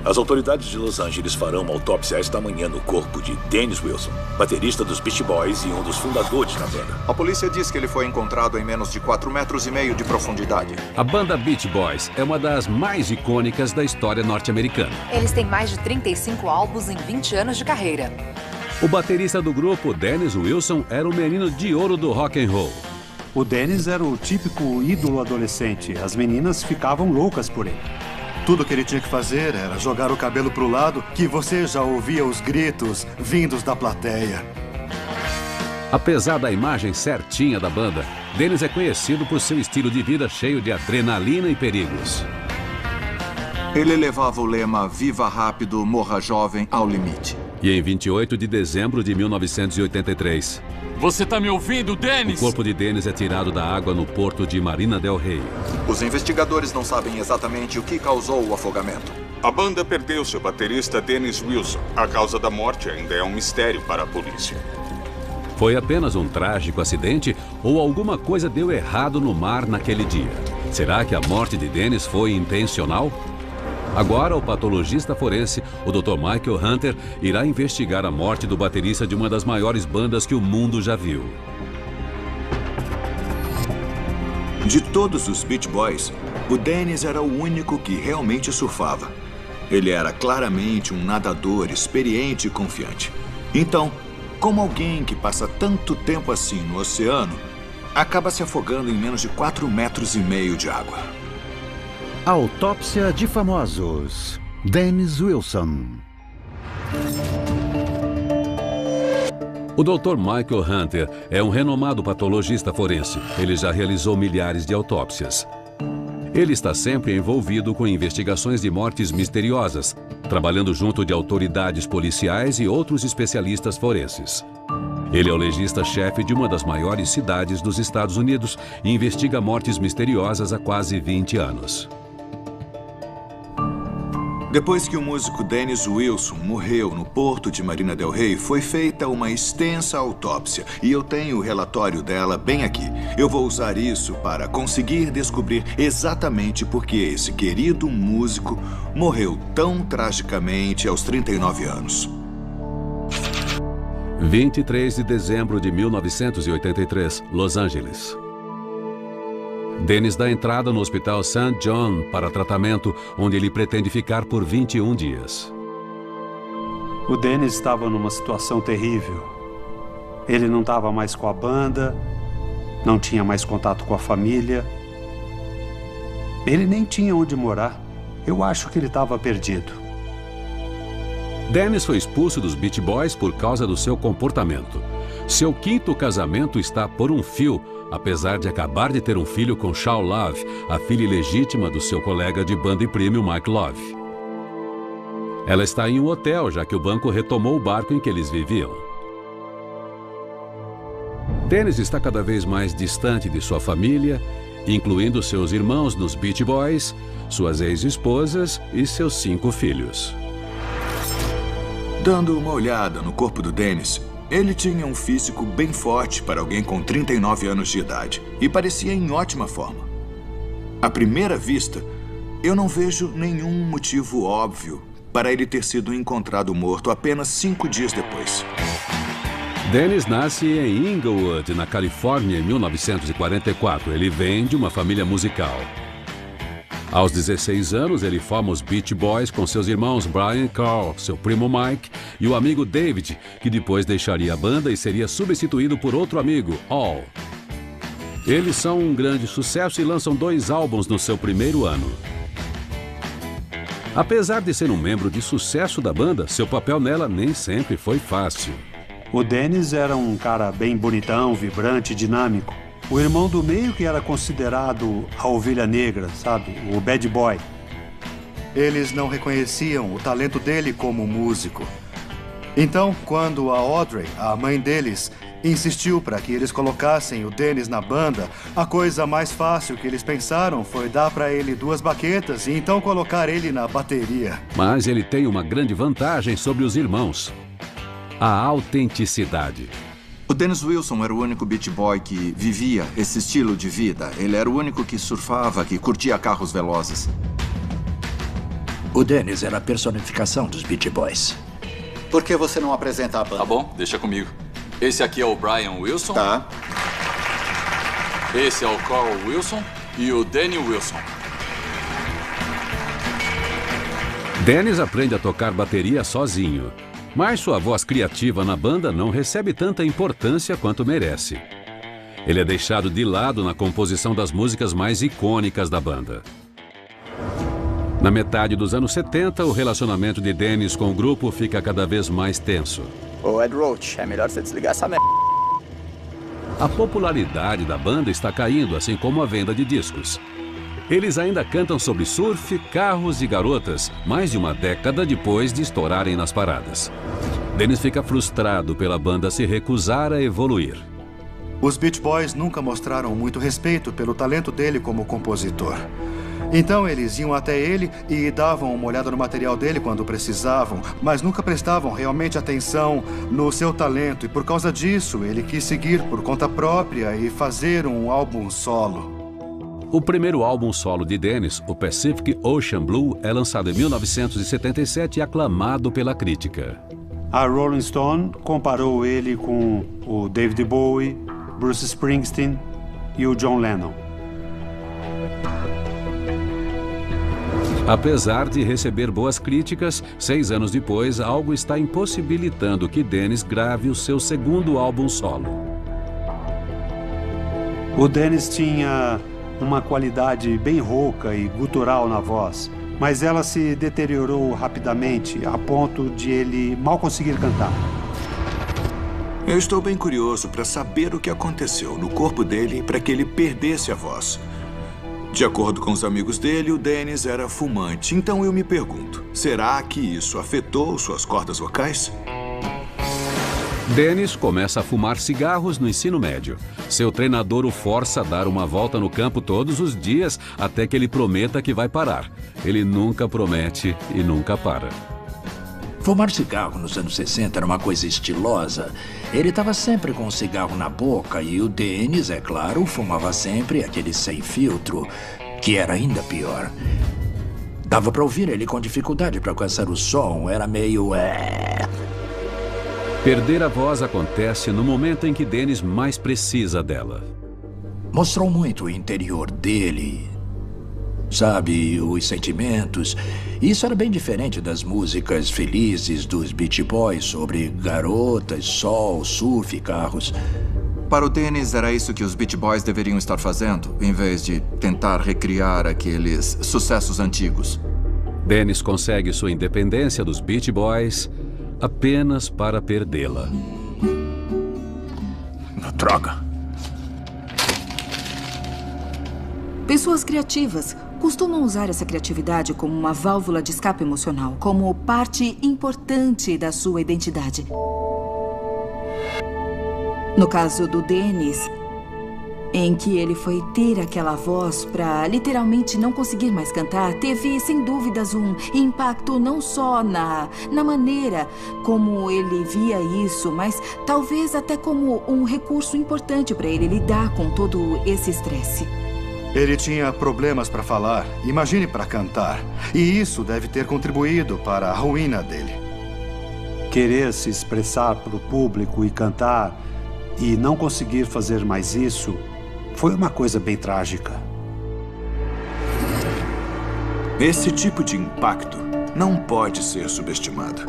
As autoridades de Los Angeles farão uma autópsia esta manhã no corpo de Dennis Wilson, baterista dos Beach Boys e um dos fundadores da banda. A polícia diz que ele foi encontrado em menos de 4,5 metros de profundidade. A banda Beach Boys é uma das mais icônicas da história norte-americana. Eles têm mais de 35 álbuns em 20 anos de carreira. O baterista do grupo, Dennis Wilson, era o menino de ouro do rock and roll. O Dennis era o típico ídolo adolescente. As meninas ficavam loucas por ele. Tudo que ele tinha que fazer era jogar o cabelo pro lado, que você já ouvia os gritos vindos da plateia. Apesar da imagem certinha da banda, Dennis é conhecido por seu estilo de vida cheio de adrenalina e perigos. Ele levava o lema Viva Rápido, Morra Jovem ao limite. E em 28 de dezembro de 1983... Você tá me ouvindo, Dennis? O corpo de Dennis é tirado da água no porto de Marina del Rey. Os investigadores não sabem exatamente o que causou o afogamento. A banda perdeu seu baterista Dennis Wilson. A causa da morte ainda é um mistério para a polícia. Foi apenas um trágico acidente ou alguma coisa deu errado no mar naquele dia? Será que a morte de Dennis foi intencional? Agora, o patologista forense, o Dr. Michael Hunter, irá investigar a morte do baterista de uma das maiores bandas que o mundo já viu. De todos os Beach Boys, o Dennis era o único que realmente surfava. Ele era claramente um nadador experiente e confiante. Então, como alguém que passa tanto tempo assim no oceano, acaba se afogando em menos de 4,5 metros de água. Autópsia de famosos. Dennis Wilson. O Dr. Michael Hunter é um renomado patologista forense. Ele já realizou milhares de autópsias. Ele está sempre envolvido com investigações de mortes misteriosas, trabalhando junto de autoridades policiais e outros especialistas forenses. Ele é o legista-chefe de uma das maiores cidades dos Estados Unidos e investiga mortes misteriosas há quase 20 anos. Depois que o músico Dennis Wilson morreu no porto de Marina del Rey, foi feita uma extensa autópsia. E eu tenho o relatório dela bem aqui. Eu vou usar isso para conseguir descobrir exatamente por que esse querido músico morreu tão tragicamente aos 39 anos. 23 de dezembro de 1983, Los Angeles. Dennis dá entrada no Hospital St. John para tratamento, onde ele pretende ficar por 21 dias. O Dennis estava numa situação terrível. Ele não estava mais com a banda, não tinha mais contato com a família. Ele nem tinha onde morar. Eu acho que ele estava perdido. Dennis foi expulso dos Beach Boys por causa do seu comportamento. Seu 5º casamento está por um fio, apesar de acabar de ter um filho com Shaw Love, a filha ilegítima do seu colega de banda e primo Mike Love. Ela está em um hotel, já que o banco retomou o barco em que eles viviam. Dennis está cada vez mais distante de sua família, incluindo seus irmãos nos Beach Boys, suas ex-esposas e seus 5 filhos. Dando uma olhada no corpo do Dennis, ele tinha um físico bem forte para alguém com 39 anos de idade e parecia em ótima forma. À primeira vista, eu não vejo nenhum motivo óbvio para ele ter sido encontrado morto apenas 5 dias depois. Dennis nasce em Inglewood, na Califórnia, em 1944. Ele vem de uma família musical. Aos 16 anos, ele forma os Beach Boys com seus irmãos Brian e Carl, seu primo Mike e o amigo David, que depois deixaria a banda e seria substituído por outro amigo, Al. Eles são um grande sucesso e lançam 2 álbuns no seu primeiro ano. Apesar de ser um membro de sucesso da banda, seu papel nela nem sempre foi fácil. O Dennis era um cara bem bonitão, vibrante, dinâmico. O irmão do meio que era considerado a ovelha negra, sabe? O bad boy. Eles não reconheciam o talento dele como músico. Então, quando a Audrey, a mãe deles, insistiu para que eles colocassem o Dennis na banda, a coisa mais fácil que eles pensaram foi dar para ele 2 baquetas e então colocar ele na bateria. Mas ele tem uma grande vantagem sobre os irmãos: a autenticidade. O Dennis Wilson era o único Beach Boy que vivia esse estilo de vida. Ele era o único que surfava, que curtia carros velozes. O Dennis era a personificação dos Beach Boys. Por que você não apresenta a banda? Tá bom, deixa comigo. Esse aqui é o Brian Wilson. Tá. Esse é o Carl Wilson e o Danny Wilson. Dennis aprende a tocar bateria sozinho, mas sua voz criativa na banda não recebe tanta importância quanto merece. Ele é deixado de lado na composição das músicas mais icônicas da banda. Na metade dos anos 70, o relacionamento de Dennis com o grupo fica cada vez mais tenso. Ô Ed Roach, é melhor você desligar essa merda. A popularidade da banda está caindo, assim como a venda de discos. Eles ainda cantam sobre surf, carros e garotas, mais de uma década depois de estourarem nas paradas. Dennis fica frustrado pela banda se recusar a evoluir. Os Beach Boys nunca mostraram muito respeito pelo talento dele como compositor. Então eles iam até ele e davam uma olhada no material dele quando precisavam, mas nunca prestavam realmente atenção no seu talento. E por causa disso, ele quis seguir por conta própria e fazer um álbum solo. O primeiro álbum solo de Dennis, o Pacific Ocean Blue, é lançado em 1977 e aclamado pela crítica. A Rolling Stone comparou ele com o David Bowie, Bruce Springsteen e o John Lennon. Apesar de receber boas críticas, 6 anos depois, algo está impossibilitando que Dennis grave o seu segundo álbum solo. O Dennis tinha uma qualidade bem rouca e gutural na voz, mas ela se deteriorou rapidamente a ponto de ele mal conseguir cantar. Eu estou bem curioso para saber o que aconteceu no corpo dele para que ele perdesse a voz. De acordo com os amigos dele, o Dennis era fumante. Então eu me pergunto, será que isso afetou suas cordas vocais? Dennis começa a fumar cigarros no ensino médio. Seu treinador o força a dar uma volta no campo todos os dias até que ele prometa que vai parar. Ele nunca promete e nunca para. Fumar cigarro nos anos 60 era uma coisa estilosa. Ele estava sempre com um cigarro na boca e o Dennis, é claro, fumava sempre aquele sem filtro, que era ainda pior. Dava para ouvir ele com dificuldade para alcançar o som, era meio... Perder a voz acontece no momento em que Dennis mais precisa dela. Mostrou muito o interior dele, sabe, os sentimentos. Isso era bem diferente das músicas felizes dos Beach Boys sobre garotas, sol, surf e carros. Para o Dennis, era isso que os Beach Boys deveriam estar fazendo, em vez de tentar recriar aqueles sucessos antigos. Dennis consegue sua independência dos Beach Boys apenas para perdê-la. Droga. Pessoas criativas costumam usar essa criatividade como uma válvula de escape emocional, como parte importante da sua identidade. No caso do Dennis, em que ele foi ter aquela voz para literalmente não conseguir mais cantar, teve, sem dúvidas, um impacto não só na maneira como ele via isso, mas talvez até como um recurso importante para ele lidar com todo esse estresse. Ele tinha problemas para falar, imagine para cantar. E isso deve ter contribuído para a ruína dele. Querer se expressar para o público e cantar e não conseguir fazer mais isso foi uma coisa bem trágica. Esse tipo de impacto não pode ser subestimado.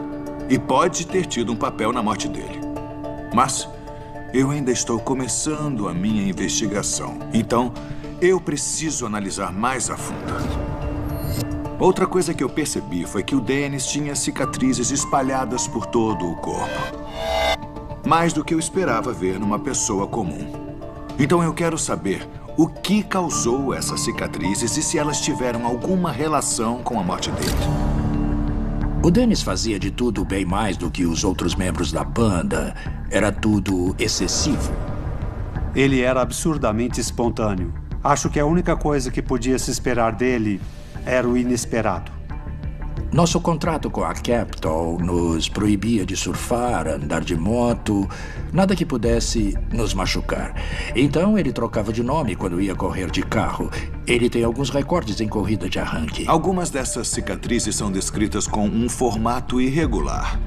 E pode ter tido um papel na morte dele. Mas eu ainda estou começando a minha investigação. Então, eu preciso analisar mais a fundo. Outra coisa que eu percebi foi que o Dennis tinha cicatrizes espalhadas por todo o corpo. Mais do que eu esperava ver numa pessoa comum. Então eu quero saber o que causou essas cicatrizes e se elas tiveram alguma relação com a morte dele. O Dennis fazia de tudo bem mais do que os outros membros da banda. Era tudo excessivo. Ele era absurdamente espontâneo. Acho que a única coisa que podia se esperar dele era o inesperado. Nosso contrato com a Capitol nos proibia de surfar, andar de moto, nada que pudesse nos machucar. Então ele trocava de nome quando ia correr de carro. Ele tem alguns recordes em corrida de arranque. Algumas dessas cicatrizes são descritas com um formato irregular.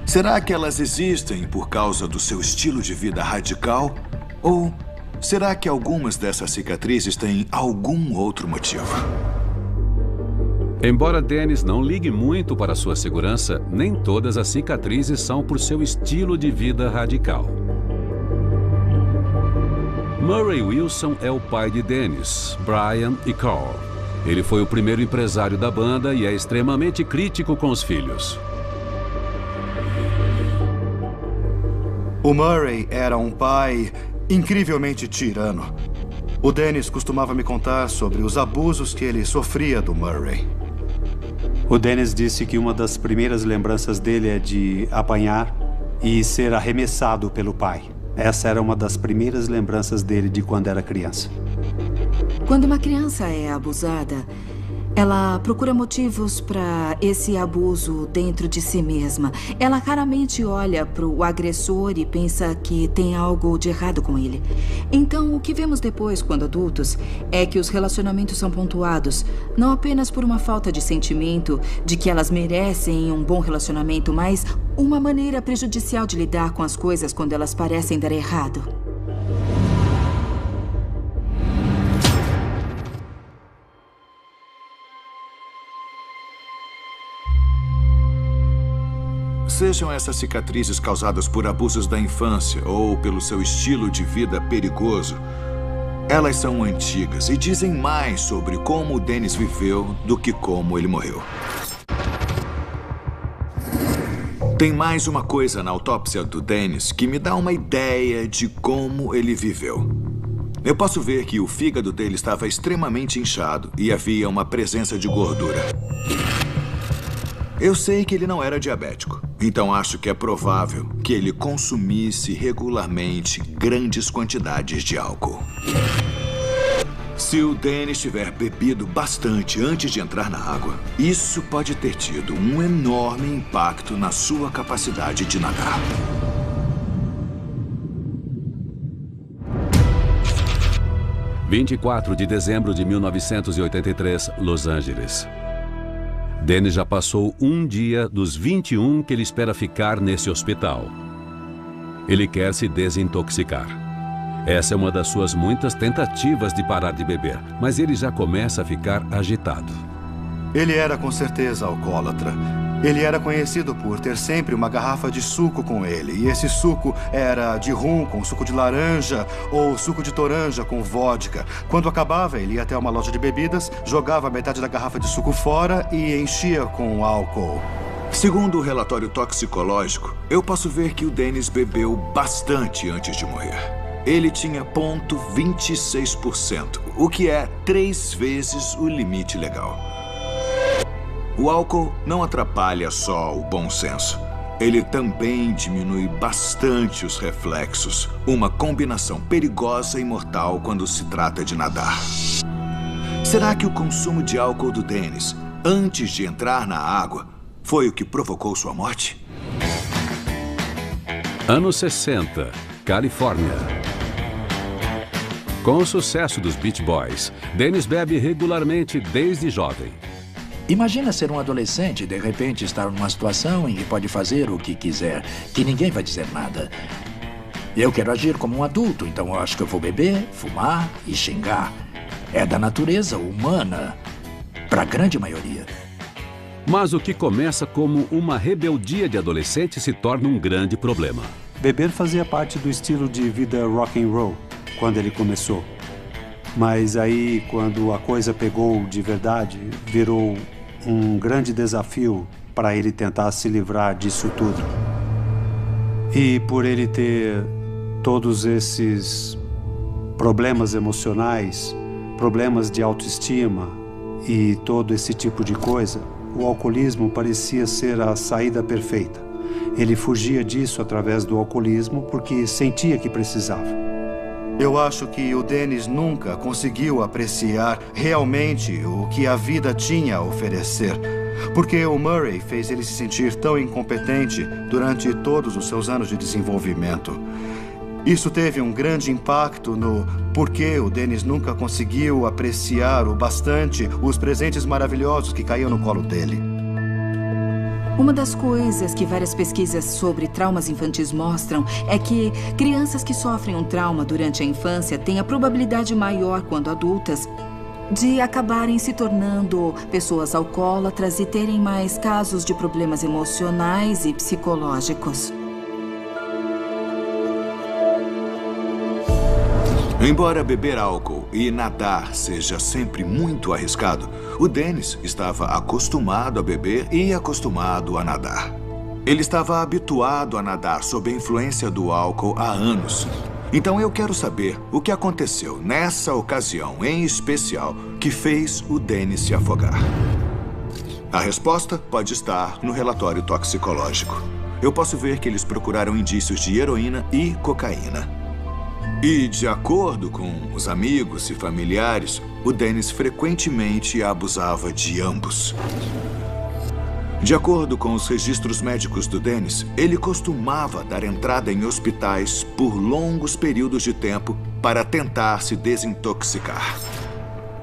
Será que elas existem por causa do seu estilo de vida radical? Ou será que algumas dessas cicatrizes têm algum outro motivo? Embora Dennis não ligue muito para sua segurança, nem todas as cicatrizes são por seu estilo de vida radical. Murray Wilson é o pai de Dennis, Brian e Carl. Ele foi o primeiro empresário da banda e é extremamente crítico com os filhos. O Murray era um pai incrivelmente tirano. O Dennis costumava me contar sobre os abusos que ele sofria do Murray. O Dennis disse que uma das primeiras lembranças dele é de apanhar e ser arremessado pelo pai. Essa era uma das primeiras lembranças dele de quando era criança. Quando uma criança é abusada, ela procura motivos para esse abuso dentro de si mesma. Ela raramente olha para o agressor e pensa que tem algo de errado com ele. Então, o que vemos depois, quando adultos, é que os relacionamentos são pontuados, não apenas por uma falta de sentimento de que elas merecem um bom relacionamento, mas uma maneira prejudicial de lidar com as coisas quando elas parecem dar errado. Sejam essas cicatrizes causadas por abusos da infância ou pelo seu estilo de vida perigoso, elas são antigas e dizem mais sobre como o Dennis viveu do que como ele morreu. Tem mais uma coisa na autópsia do Dennis que me dá uma ideia de como ele viveu. Eu posso ver que o fígado dele estava extremamente inchado e havia uma presença de gordura. Eu sei que ele não era diabético, então acho que é provável que ele consumisse regularmente grandes quantidades de álcool. Se o Dennis tiver bebido bastante antes de entrar na água, isso pode ter tido um enorme impacto na sua capacidade de nadar. – 24 de dezembro de 1983, Los Angeles. Dennis já passou um dia dos 21 que ele espera ficar nesse hospital. Ele quer se desintoxicar. Essa é uma das suas muitas tentativas de parar de beber, mas ele já começa a ficar agitado. Ele era com certeza alcoólatra. Ele era conhecido por ter sempre uma garrafa de suco com ele. E esse suco era de rum com suco de laranja ou suco de toranja com vodka. Quando acabava, ele ia até uma loja de bebidas, jogava metade da garrafa de suco fora e enchia com álcool. Segundo o relatório toxicológico, eu posso ver que o Dennis bebeu bastante antes de morrer. Ele tinha 0,26%, o que é 3 vezes o limite legal. O álcool não atrapalha só o bom senso. Ele também diminui bastante os reflexos, uma combinação perigosa e mortal quando se trata de nadar. Será que o consumo de álcool do Dennis, antes de entrar na água, foi o que provocou sua morte? Anos 60, Califórnia. Com o sucesso dos Beach Boys, Dennis bebe regularmente desde jovem. Imagina ser um adolescente e de repente estar numa situação em que pode fazer o que quiser, que ninguém vai dizer nada. Eu quero agir como um adulto, então eu acho que eu vou beber, fumar e xingar. É da natureza humana, para a grande maioria. Mas o que começa como uma rebeldia de adolescente se torna um grande problema. Beber fazia parte do estilo de vida rock and roll quando ele começou. Mas aí, quando a coisa pegou de verdade, virou um grande desafio para ele tentar se livrar disso tudo. E por ele ter todos esses problemas emocionais, problemas de autoestima e todo esse tipo de coisa, o alcoolismo parecia ser a saída perfeita. Ele fugia disso através do alcoolismo porque sentia que precisava. Eu acho que o Dennis nunca conseguiu apreciar realmente o que a vida tinha a oferecer. Porque o Murray fez ele se sentir tão incompetente durante todos os seus anos de desenvolvimento. Isso teve um grande impacto no porquê o Dennis nunca conseguiu apreciar o bastante os presentes maravilhosos que caíam no colo dele. Uma das coisas que várias pesquisas sobre traumas infantis mostram é que crianças que sofrem um trauma durante a infância têm a probabilidade maior, quando adultas, de acabarem se tornando pessoas alcoólatras e terem mais casos de problemas emocionais e psicológicos. Embora beber álcool e nadar seja sempre muito arriscado, o Dennis estava acostumado a beber e acostumado a nadar. Ele estava habituado a nadar sob a influência do álcool há anos. Então eu quero saber o que aconteceu nessa ocasião em especial que fez o Dennis se afogar. A resposta pode estar no relatório toxicológico. Eu posso ver que eles procuraram indícios de heroína e cocaína. E, de acordo com os amigos e familiares, o Dennis frequentemente abusava de ambos. De acordo com os registros médicos do Dennis, ele costumava dar entrada em hospitais por longos períodos de tempo para tentar se desintoxicar.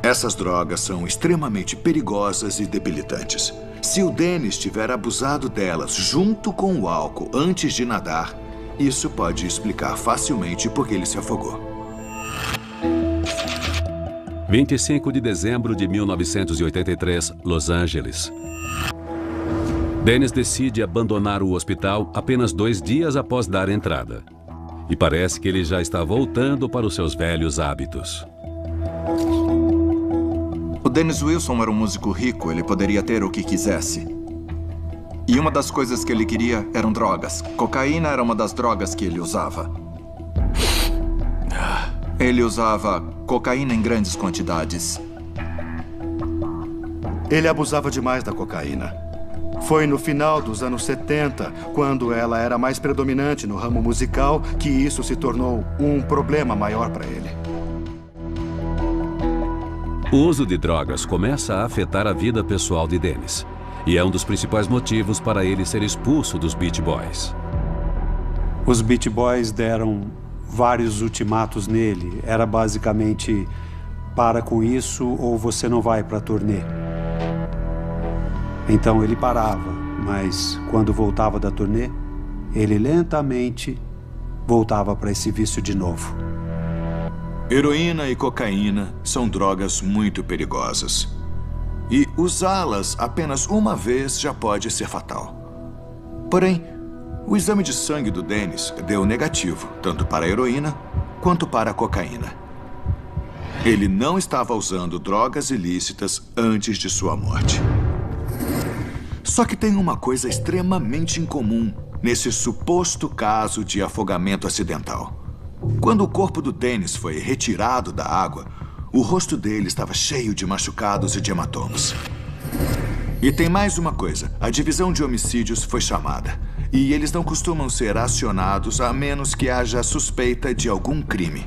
Essas drogas são extremamente perigosas e debilitantes. Se o Dennis tiver abusado delas junto com o álcool antes de nadar, isso pode explicar facilmente por que ele se afogou. 25 de dezembro de 1983, Los Angeles. Dennis decide abandonar o hospital apenas 2 dias após dar entrada. E parece que ele já está voltando para os seus velhos hábitos. O Dennis Wilson era um músico rico, ele poderia ter o que quisesse. E uma das coisas que ele queria eram drogas. Cocaína era uma das drogas que ele usava. Ele usava cocaína em grandes quantidades. Ele abusava demais da cocaína. Foi no final dos anos 70, quando ela era mais predominante no ramo musical, que isso se tornou um problema maior para ele. O uso de drogas começa a afetar a vida pessoal de Dennis. E é um dos principais motivos para ele ser expulso dos Beach Boys. Os Beach Boys deram vários ultimatos nele. Era basicamente, para com isso ou você não vai para a turnê. Então ele parava, mas quando voltava da turnê, ele lentamente voltava para esse vício de novo. Heroína e cocaína são drogas muito perigosas. E usá-las apenas uma vez já pode ser fatal. Porém, o exame de sangue do Dennis deu negativo, tanto para a heroína quanto para a cocaína. Ele não estava usando drogas ilícitas antes de sua morte. Só que tem uma coisa extremamente incomum nesse suposto caso de afogamento acidental. Quando o corpo do Dennis foi retirado da água, o rosto dele estava cheio de machucados e de hematomas. E tem mais uma coisa. A divisão de homicídios foi chamada. E eles não costumam ser acionados a menos que haja suspeita de algum crime.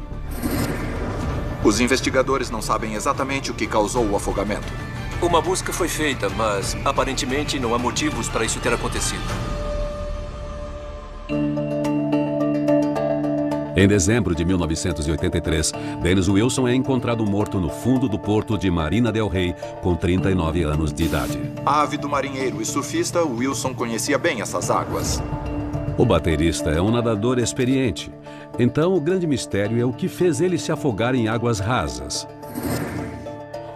Os investigadores não sabem exatamente o que causou o afogamento. Uma busca foi feita, mas aparentemente não há motivos para isso ter acontecido. Em dezembro de 1983, Dennis Wilson é encontrado morto no fundo do porto de Marina del Rey, com 39 anos de idade. Ávido marinheiro e surfista, Wilson conhecia bem essas águas. O baterista é um nadador experiente. Então, o grande mistério é o que fez ele se afogar em águas rasas.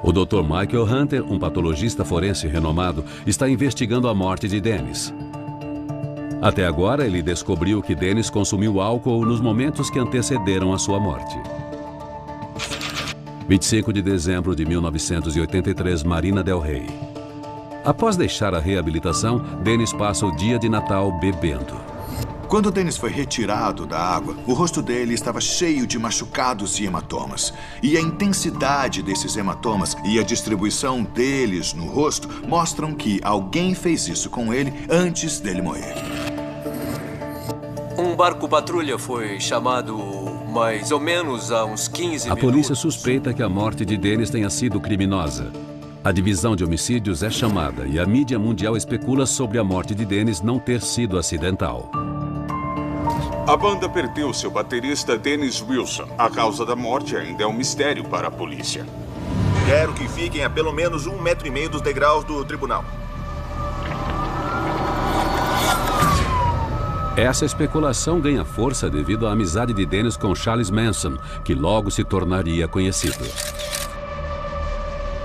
O Dr. Michael Hunter, um patologista forense renomado, está investigando a morte de Dennis. Até agora, ele descobriu que Dennis consumiu álcool nos momentos que antecederam a sua morte. 25 de dezembro de 1983, Marina del Rey. Após deixar a reabilitação, Dennis passa o dia de Natal bebendo. Quando Dennis foi retirado da água, o rosto dele estava cheio de machucados e hematomas. E a intensidade desses hematomas e a distribuição deles no rosto mostram que alguém fez isso com ele antes dele morrer. Um barco patrulha foi chamado mais ou menos há uns 15 A minutos. polícia suspeita que a morte de Dennis tenha sido criminosa. A divisão de homicídios é chamada e a mídia mundial especula sobre a morte de Dennis não ter sido acidental. A banda perdeu seu baterista Dennis Wilson. A causa da morte ainda é um mistério para a polícia. Quero que fiquem a pelo menos 1,5 metro dos degraus do tribunal. Essa especulação ganha força devido à amizade de Dennis com Charles Manson, que logo se tornaria conhecido.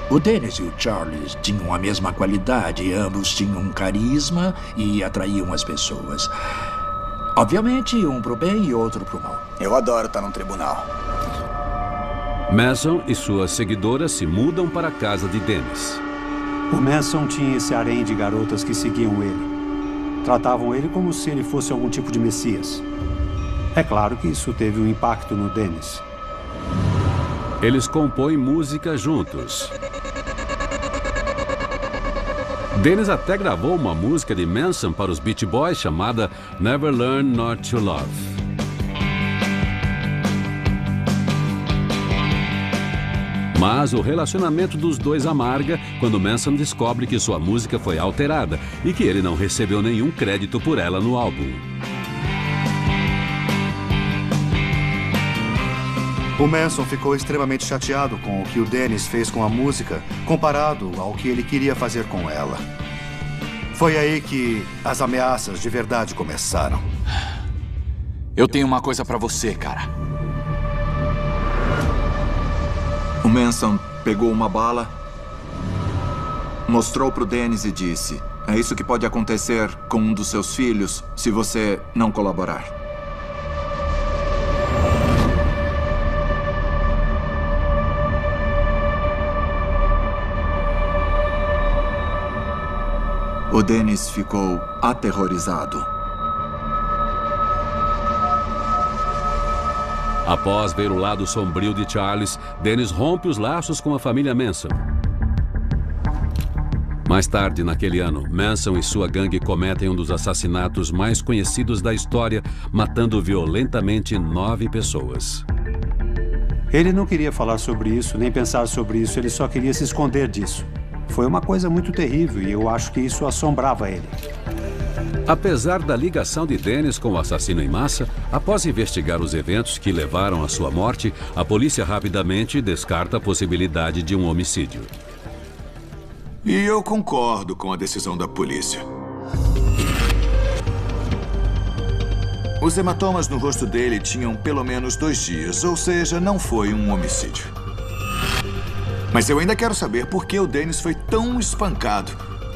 O Dennis e o Charles tinham a mesma qualidade, ambos tinham um carisma e atraíam as pessoas. Obviamente, um pro bem e outro pro mal. Eu adoro estar num tribunal. Manson e suas seguidoras se mudam para a casa de Dennis. O Manson tinha esse harém de garotas que seguiam ele. Tratavam ele como se ele fosse algum tipo de messias. É claro que isso teve um impacto no Dennis. Eles compõem música juntos. Dennis até gravou uma música de Manson para os Beach Boys chamada Never Learn Not to Love. Mas o relacionamento dos dois amarga quando Manson descobre que sua música foi alterada e que ele não recebeu nenhum crédito por ela no álbum. O Manson ficou extremamente chateado com o que o Dennis fez com a música, comparado ao que ele queria fazer com ela. Foi aí que as ameaças de verdade começaram. Eu tenho uma coisa pra você, cara. O Manson pegou uma bala, mostrou para o Dennis e disse: é isso que pode acontecer com um dos seus filhos se você não colaborar. O Dennis ficou aterrorizado. Após ver o lado sombrio de Charles, Dennis rompe os laços com a família Manson. Mais tarde, naquele ano, Manson e sua gangue cometem um dos assassinatos mais conhecidos da história, matando violentamente 9 pessoas. Ele não queria falar sobre isso, nem pensar sobre isso, ele só queria se esconder disso. Foi uma coisa muito terrível e eu acho que isso assombrava ele. Apesar da ligação de Dennis com o assassino em massa, após investigar os eventos que levaram à sua morte, a polícia rapidamente descarta a possibilidade de um homicídio. E eu concordo com a decisão da polícia. Os hematomas no rosto dele tinham pelo menos 2 dias, ou seja, não foi um homicídio. Mas eu ainda quero saber por que o Dennis foi tão espancado.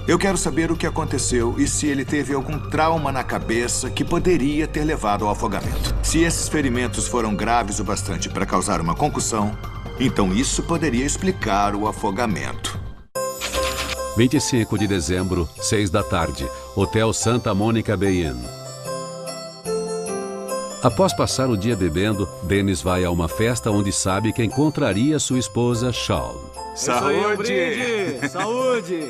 Eu quero saber o que aconteceu e se ele teve algum trauma na cabeça que poderia ter levado ao afogamento. Se esses ferimentos foram graves o bastante para causar uma concussão, então isso poderia explicar o afogamento. 25 de dezembro, 6 da tarde, Hotel Santa Monica Bay Inn. Após passar o dia bebendo, Dennis vai a uma festa onde sabe que encontraria sua esposa, Shawn. Saúde! Saúde!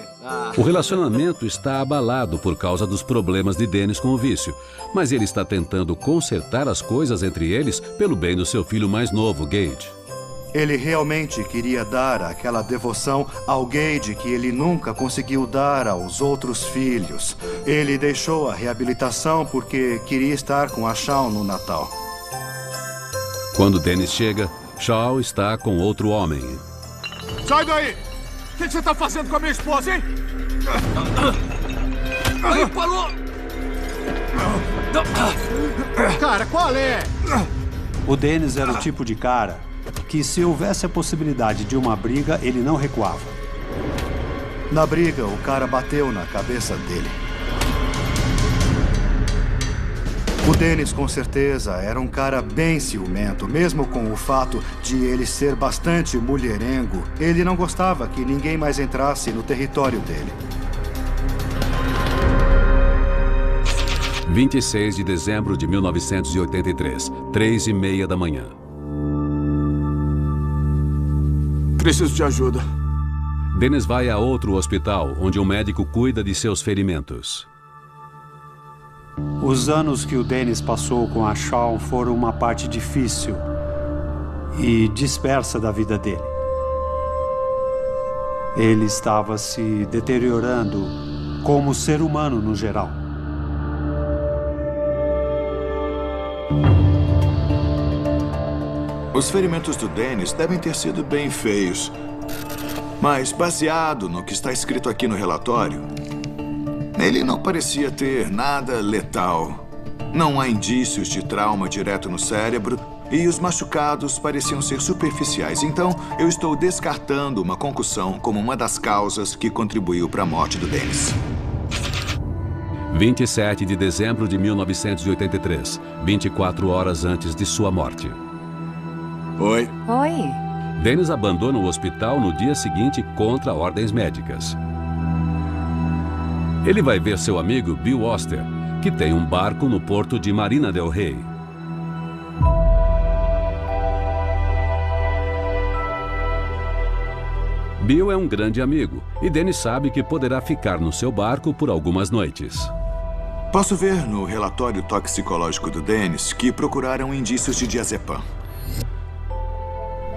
O relacionamento está abalado por causa dos problemas de Dennis com o vício, mas ele está tentando consertar as coisas entre eles pelo bem do seu filho mais novo, Gage. Ele realmente queria dar aquela devoção ao Gage que ele nunca conseguiu dar aos outros filhos. Ele deixou a reabilitação porque queria estar com a Shawn no Natal. Quando Dennis chega, Shawn está com outro homem. Sai daí! O que você está fazendo com a minha esposa, hein? Aí, parou! Cara, qual é? O Dennis era o tipo de cara que, se houvesse a possibilidade de uma briga, ele não recuava. Na briga, o cara bateu na cabeça dele. O Dennis, com certeza, era um cara bem ciumento, mesmo com o fato de ele ser bastante mulherengo. Ele não gostava que ninguém mais entrasse no território dele. 26 de dezembro de 1983, 3h30 da manhã. Preciso de ajuda. Dennis vai a outro hospital, onde um médico cuida de seus ferimentos. Os anos que o Dennis passou com a Shawn foram uma parte difícil e dispersa da vida dele. Ele estava se deteriorando como ser humano no geral. Os ferimentos do Dennis devem ter sido bem feios. Mas, baseado no que está escrito aqui no relatório, ele não parecia ter nada letal. Não há indícios de trauma direto no cérebro e os machucados pareciam ser superficiais. Então, eu estou descartando uma concussão como uma das causas que contribuiu para a morte do Dennis. 27 de dezembro de 1983, 24 horas antes de sua morte. Oi. Oi. Dennis abandona o hospital no dia seguinte contra ordens médicas. Ele vai ver seu amigo Bill Oster, que tem um barco no porto de Marina del Rey. Bill é um grande amigo e Dennis sabe que poderá ficar no seu barco por algumas noites. Posso ver no relatório toxicológico do Dennis que procuraram indícios de diazepam.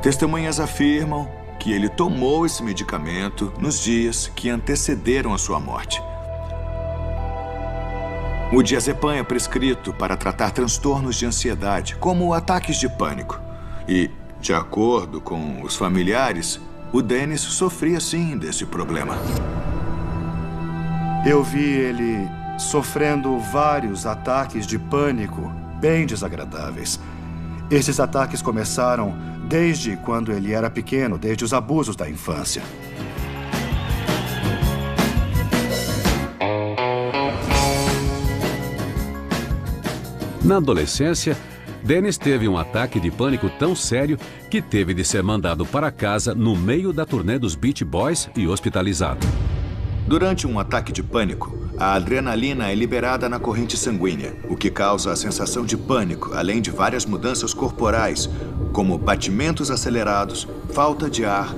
Testemunhas afirmam que ele tomou esse medicamento nos dias que antecederam a sua morte. O diazepam é prescrito para tratar transtornos de ansiedade, como ataques de pânico. E, de acordo com os familiares, o Dennis sofria sim desse problema. Eu vi ele sofrendo vários ataques de pânico bem desagradáveis. Esses ataques começaram desde quando ele era pequeno, desde os abusos da infância. Na adolescência, Dennis teve um ataque de pânico tão sério que teve de ser mandado para casa no meio da turnê dos Beach Boys e hospitalizado. Durante um ataque de pânico, a adrenalina é liberada na corrente sanguínea, o que causa a sensação de pânico, além de várias mudanças corporais, como batimentos acelerados, falta de ar,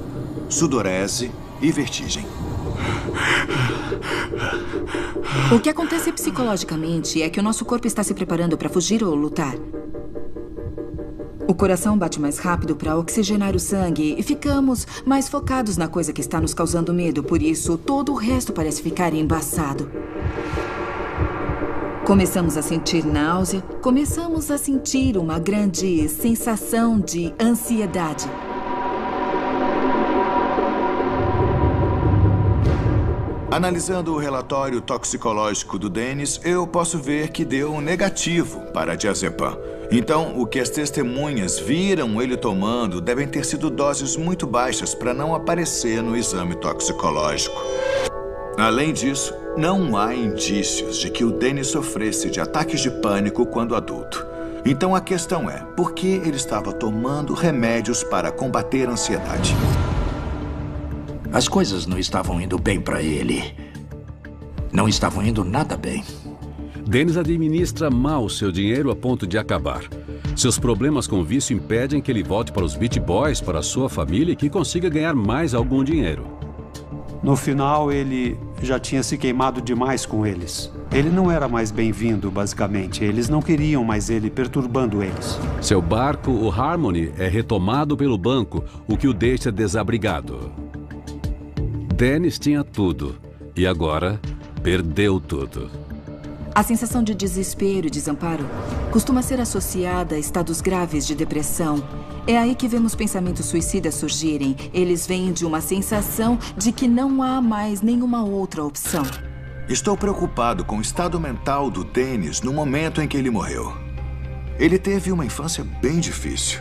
sudorese e vertigem. O que acontece psicologicamente é que o nosso corpo está se preparando para fugir ou lutar. O coração bate mais rápido para oxigenar o sangue e ficamos mais focados na coisa que está nos causando medo. Por isso, todo o resto parece ficar embaçado. Começamos a sentir náusea, começamos a sentir uma grande sensação de ansiedade. Analisando o relatório toxicológico do Dennis, eu posso ver que deu um negativo para diazepam. Então, o que as testemunhas viram ele tomando devem ter sido doses muito baixas para não aparecer no exame toxicológico. Além disso, não há indícios de que o Dennis sofresse de ataques de pânico quando adulto. Então a questão é, por que ele estava tomando remédios para combater a ansiedade? As coisas não estavam indo bem para ele. Não estavam indo nada bem. Dennis administra mal seu dinheiro a ponto de acabar. Seus problemas com vício impedem que ele volte para os Beach Boys, para a sua família e que consiga ganhar mais algum dinheiro. No final, ele já tinha se queimado demais com eles. Ele não era mais bem-vindo, basicamente. Eles não queriam mais ele perturbando eles. Seu barco, o Harmony, é retomado pelo banco, o que o deixa desabrigado. Dennis tinha tudo e agora perdeu tudo. A sensação de desespero e desamparo costuma ser associada a estados graves de depressão. É aí que vemos pensamentos suicidas surgirem. Eles vêm de uma sensação de que não há mais nenhuma outra opção. Estou preocupado com o estado mental do Dennis no momento em que ele morreu. Ele teve uma infância bem difícil.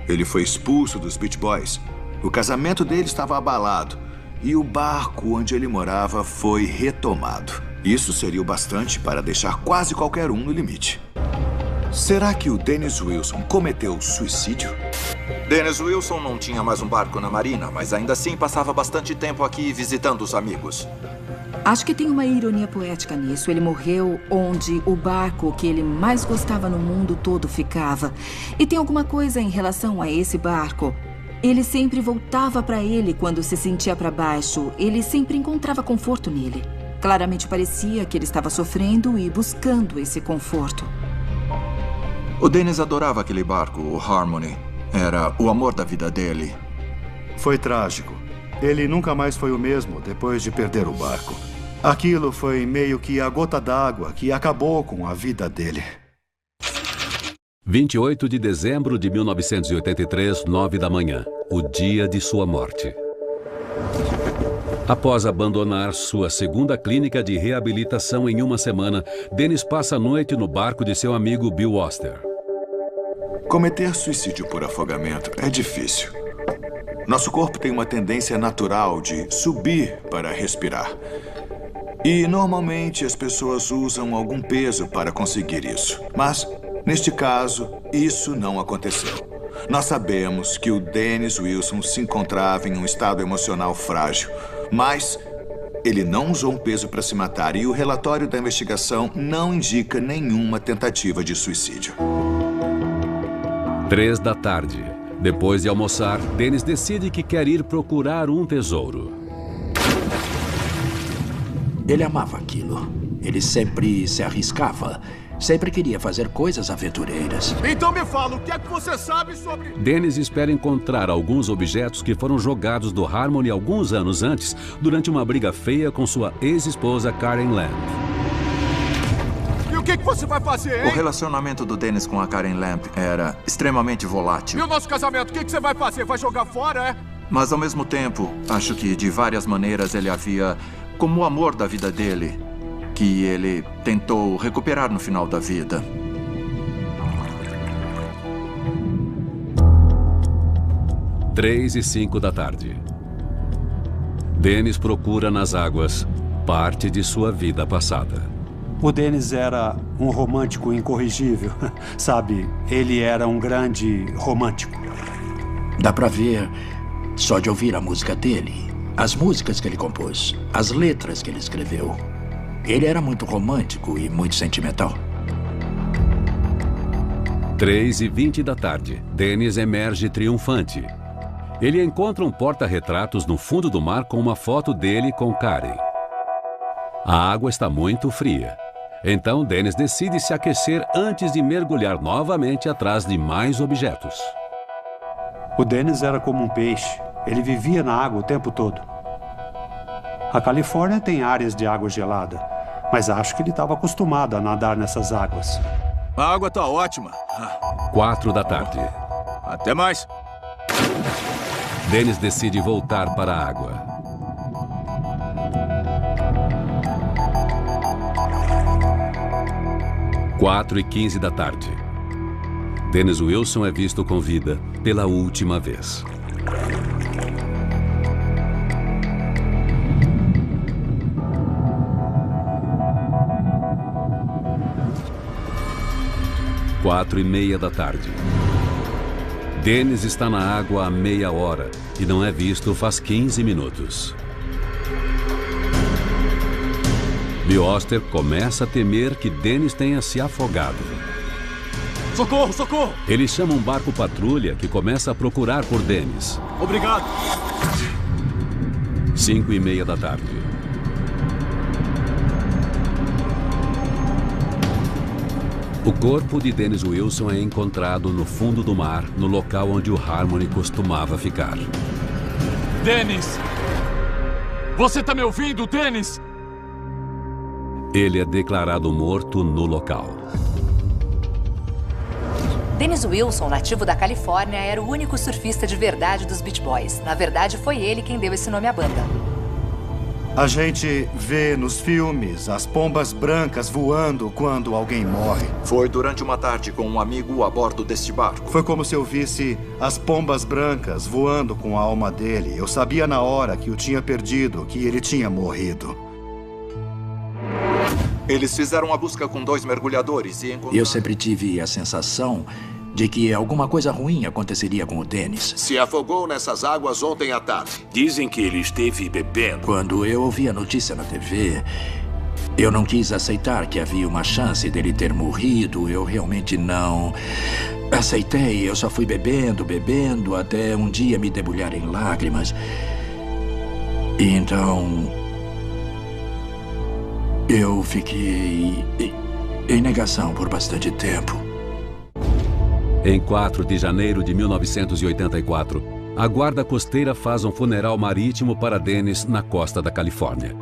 Ele foi expulso dos Beach Boys. O casamento dele estava abalado. E o barco onde ele morava foi retomado. Isso seria o bastante para deixar quase qualquer um no limite. Será que o Dennis Wilson cometeu suicídio? Dennis Wilson não tinha mais um barco na marina, mas ainda assim passava bastante tempo aqui visitando os amigos. Acho que tem uma ironia poética nisso. Ele morreu onde o barco que ele mais gostava no mundo todo ficava. E tem alguma coisa em relação a esse barco. Ele sempre voltava para ele quando se sentia para baixo. Ele sempre encontrava conforto nele. Claramente parecia que ele estava sofrendo e buscando esse conforto. O Dennis adorava aquele barco, o Harmony. era o amor da vida dele. Foi trágico. Ele nunca mais foi o mesmo depois de perder o barco. Aquilo foi meio que a gota d'água que acabou com a vida dele. 28 de dezembro de 1983, 9 da manhã, o dia de sua morte. Após abandonar sua segunda clínica de reabilitação em uma semana, Dennis passa a noite no barco de seu amigo Bill Oster. Cometer suicídio por afogamento é difícil. Nosso corpo tem uma tendência natural de subir para respirar. E, normalmente, as pessoas usam algum peso para conseguir isso. Mas, neste caso, isso não aconteceu. Nós sabemos que o Dennis Wilson se encontrava em um estado emocional frágil, mas ele não usou um peso para se matar e o relatório da investigação não indica nenhuma tentativa de suicídio. 3 da tarde. Depois de almoçar, Dennis decide que quer ir procurar um tesouro. Ele amava aquilo. Ele sempre se arriscava. Sempre queria fazer coisas aventureiras. Então me fala, o que é que você sabe sobre... Dennis espera encontrar alguns objetos que foram jogados do Harmony alguns anos antes, durante uma briga feia com sua ex-esposa Karen Lamb. E o que você vai fazer, hein? O relacionamento do Dennis com a Karen Lamb era extremamente volátil. E o nosso casamento, o que você vai fazer? Vai jogar fora, é? Mas, ao mesmo tempo, acho que de várias maneiras ele havia como o amor da vida dele, que ele tentou recuperar no final da vida. Três e 5 da tarde. Dennis procura nas águas parte de sua vida passada. O Dennis era um romântico incorrigível. Sabe, ele era um grande romântico. Dá pra ver só de ouvir a música dele, as músicas que ele compôs, as letras que ele escreveu. Ele era muito romântico e muito sentimental. 3 e 20 da tarde. Dennis emerge triunfante. Ele encontra um porta-retratos no fundo do mar com uma foto dele com Karen. A água está muito fria. Então, Dennis decide se aquecer antes de mergulhar novamente atrás de mais objetos. O Dennis era como um peixe. Ele vivia na água o tempo todo. A Califórnia tem áreas de água gelada, mas acho que ele estava acostumado a nadar nessas águas. A água tá ótima. 4 da tarde. Até mais. Dennis decide voltar para a água. Quatro e 15 da tarde. Dennis Wilson é visto com vida pela última vez. Quatro e meia da tarde. Dennis está na água há meia hora e não é visto faz 15 minutos. Bill Oster começa a temer que Dennis tenha se afogado. Socorro, socorro! Ele chama um barco patrulha que começa a procurar por Dennis. Obrigado. 5 e meia da tarde. O corpo de Dennis Wilson é encontrado no fundo do mar, no local onde o Harmony costumava ficar. Dennis! Você tá me ouvindo, Dennis? Ele é declarado morto no local. Dennis Wilson, nativo da Califórnia, era o único surfista de verdade dos Beach Boys. Na verdade, foi ele quem deu esse nome à banda. A gente vê nos filmes as pombas brancas voando quando alguém morre. Foi durante uma tarde com um amigo a bordo deste barco. Foi como se eu visse as pombas brancas voando com a alma dele. Eu sabia na hora que o tinha perdido, que ele tinha morrido. Eles fizeram a busca com 2 mergulhadores e encontraram... Eu sempre tive a sensação de que alguma coisa ruim aconteceria com o Dennis. Se afogou nessas águas ontem à tarde. Dizem que ele esteve bebendo. Quando eu ouvi a notícia na TV, eu não quis aceitar que havia uma chance dele ter morrido. Eu realmente não aceitei. Eu só fui bebendo, até um dia me debulhar em lágrimas. E então... eu fiquei em negação por bastante tempo. Em 4 de janeiro de 1984, a guarda costeira faz um funeral marítimo para Dennis na costa da Califórnia.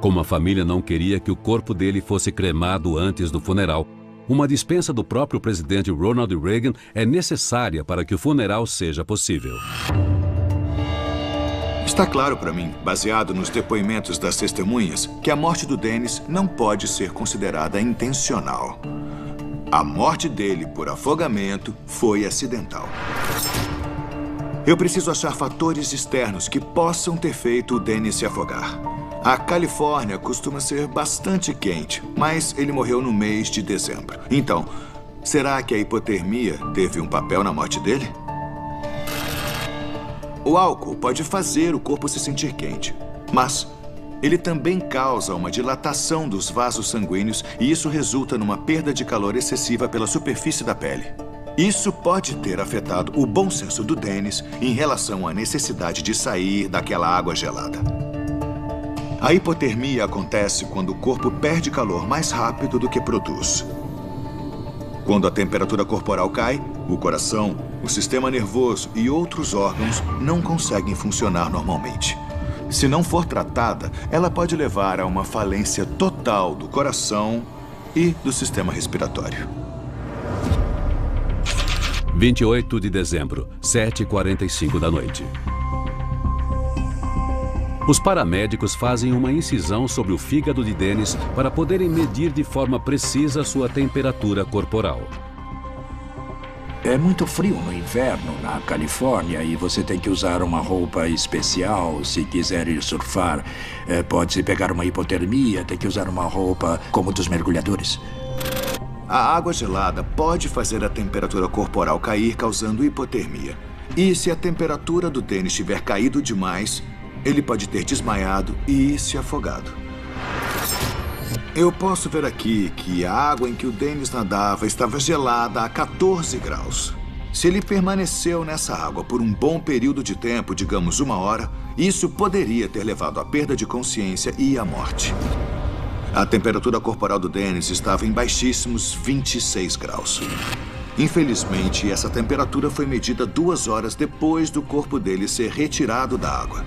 Como a família não queria que o corpo dele fosse cremado antes do funeral, uma dispensa do próprio presidente Ronald Reagan é necessária para que o funeral seja possível. Está claro para mim, baseado nos depoimentos das testemunhas, que a morte do Dennis não pode ser considerada intencional. A morte dele por afogamento foi acidental. Eu preciso achar fatores externos que possam ter feito o Dennis se afogar. A Califórnia costuma ser bastante quente, mas ele morreu no mês de dezembro. Então, será que a hipotermia teve um papel na morte dele? O álcool pode fazer o corpo se sentir quente, mas ele também causa uma dilatação dos vasos sanguíneos e isso resulta numa perda de calor excessiva pela superfície da pele. Isso pode ter afetado o bom senso do Dennis em relação à necessidade de sair daquela água gelada. A hipotermia acontece quando o corpo perde calor mais rápido do que produz. Quando a temperatura corporal cai, o coração, o sistema nervoso e outros órgãos não conseguem funcionar normalmente. Se não for tratada, ela pode levar a uma falência total do coração e do sistema respiratório. 28 de dezembro, 7h45 da noite. Os paramédicos fazem uma incisão sobre o fígado de Dennis para poderem medir de forma precisa sua temperatura corporal. É muito frio no inverno na Califórnia e você tem que usar uma roupa especial se quiser ir surfar. Pode-se pegar uma hipotermia, tem que usar uma roupa como dos mergulhadores. A água gelada pode fazer a temperatura corporal cair, causando hipotermia. E se a temperatura do Dennis tiver caído demais, ele pode ter desmaiado e se afogado. Eu posso ver aqui que a água em que o Dennis nadava estava gelada a 14 graus. Se ele permaneceu nessa água por um bom período de tempo, digamos 1 hora, isso poderia ter levado à perda de consciência e à morte. A temperatura corporal do Dennis estava em baixíssimos 26 graus. Infelizmente, essa temperatura foi medida 2 horas depois do corpo dele ser retirado da água.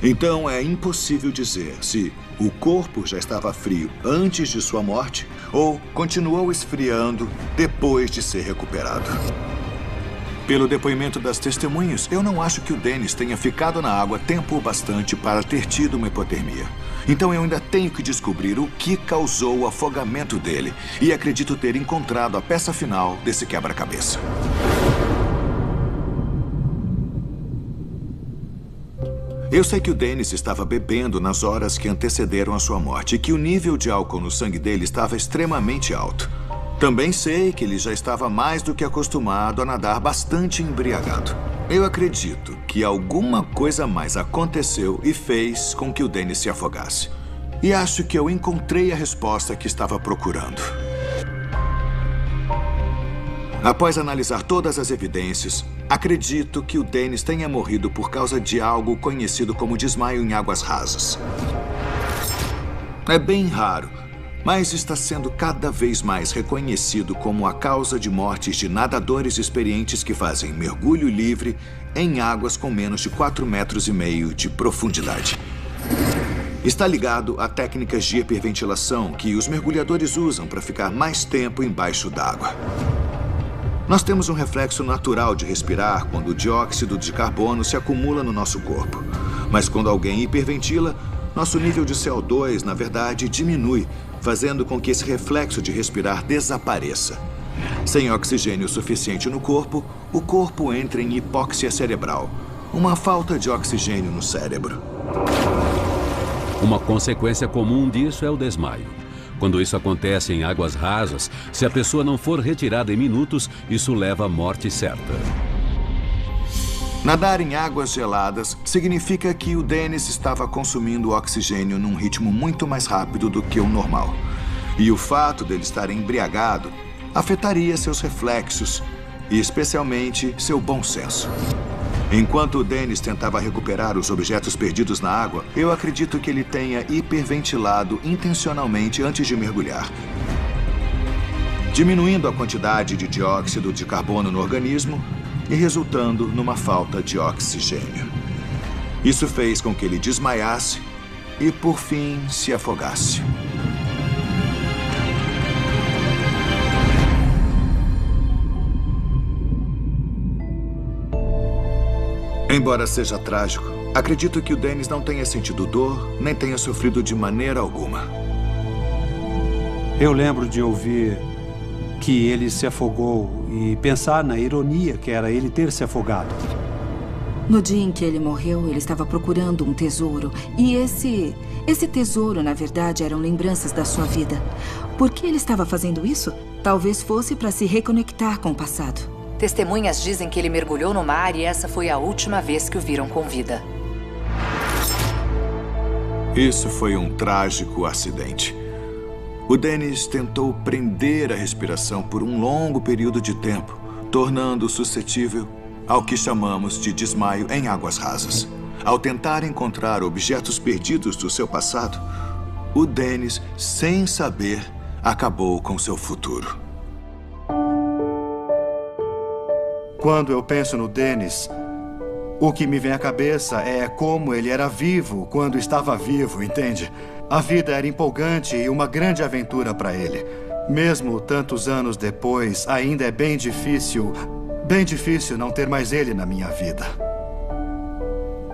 Então, é impossível dizer se o corpo já estava frio antes de sua morte ou continuou esfriando depois de ser recuperado. Pelo depoimento das testemunhas, eu não acho que o Dennis tenha ficado na água tempo bastante para ter tido uma hipotermia. Então eu ainda tenho que descobrir o que causou o afogamento dele e acredito ter encontrado a peça final desse quebra-cabeça. Eu sei que o Dennis estava bebendo nas horas que antecederam a sua morte e que o nível de álcool no sangue dele estava extremamente alto. Também sei que ele já estava mais do que acostumado a nadar bastante embriagado. Eu acredito que alguma coisa mais aconteceu e fez com que o Dennis se afogasse. E acho que eu encontrei a resposta que estava procurando. Após analisar todas as evidências, acredito que o Dennis tenha morrido por causa de algo conhecido como desmaio em águas rasas. É bem raro, mas está sendo cada vez mais reconhecido como a causa de mortes de nadadores experientes que fazem mergulho livre em águas com menos de 4,5 metros de profundidade. Está ligado a técnicas de hiperventilação que os mergulhadores usam para ficar mais tempo embaixo d'água. Nós temos um reflexo natural de respirar quando o dióxido de carbono se acumula no nosso corpo. Mas quando alguém hiperventila, nosso nível de CO2, na verdade, diminui, fazendo com que esse reflexo de respirar desapareça. Sem oxigênio suficiente no corpo, o corpo entra em hipóxia cerebral, uma falta de oxigênio no cérebro. Uma consequência comum disso é o desmaio. Quando isso acontece em águas rasas, se a pessoa não for retirada em minutos, isso leva à morte certa. Nadar em águas geladas significa que o Dennis estava consumindo oxigênio num ritmo muito mais rápido do que o normal. E o fato dele estar embriagado afetaria seus reflexos e especialmente seu bom senso. Enquanto o Dennis tentava recuperar os objetos perdidos na água, eu acredito que ele tenha hiperventilado intencionalmente antes de mergulhar. diminuindo a quantidade de dióxido de carbono no organismo e resultando numa falta de oxigênio. Isso fez com que ele desmaiasse e, por fim, se afogasse. Embora seja trágico, acredito que o Dennis não tenha sentido dor, nem tenha sofrido de maneira alguma. Eu lembro de ouvir que ele se afogou e pensar na ironia que era ele ter se afogado. No dia em que ele morreu, ele estava procurando um tesouro. E esse tesouro, na verdade, eram lembranças da sua vida. Por que ele estava fazendo isso? Talvez fosse para se reconectar com o passado. Testemunhas dizem que ele mergulhou no mar e essa foi a última vez que o viram com vida. Isso foi um trágico acidente. O Dennis tentou prender a respiração por um longo período de tempo, tornando-o suscetível ao que chamamos de desmaio em águas rasas. Ao tentar encontrar objetos perdidos do seu passado, o Dennis, sem saber, acabou com seu futuro. Quando eu penso no Dennis, o que me vem à cabeça é como ele era vivo quando estava vivo, entende? A vida era empolgante e uma grande aventura para ele. Mesmo tantos anos depois, ainda é bem difícil não ter mais ele na minha vida.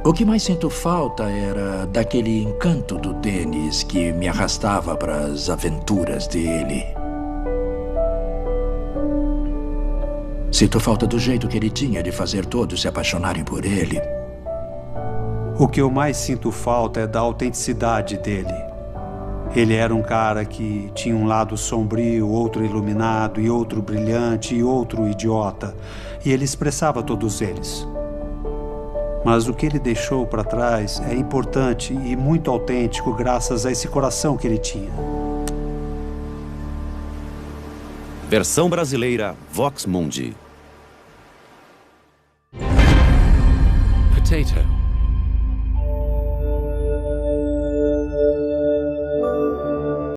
O que mais sinto falta era daquele encanto do Dennis que me arrastava para as aventuras dele. Sinto falta do jeito que ele tinha de fazer todos se apaixonarem por ele. O que eu mais sinto falta é da autenticidade dele. Ele era um cara que tinha um lado sombrio, outro iluminado, e outro brilhante, e outro idiota. E ele expressava todos eles. Mas o que ele deixou para trás é importante e muito autêntico graças a esse coração que ele tinha. Versão brasileira, Vox Mundi. Potato.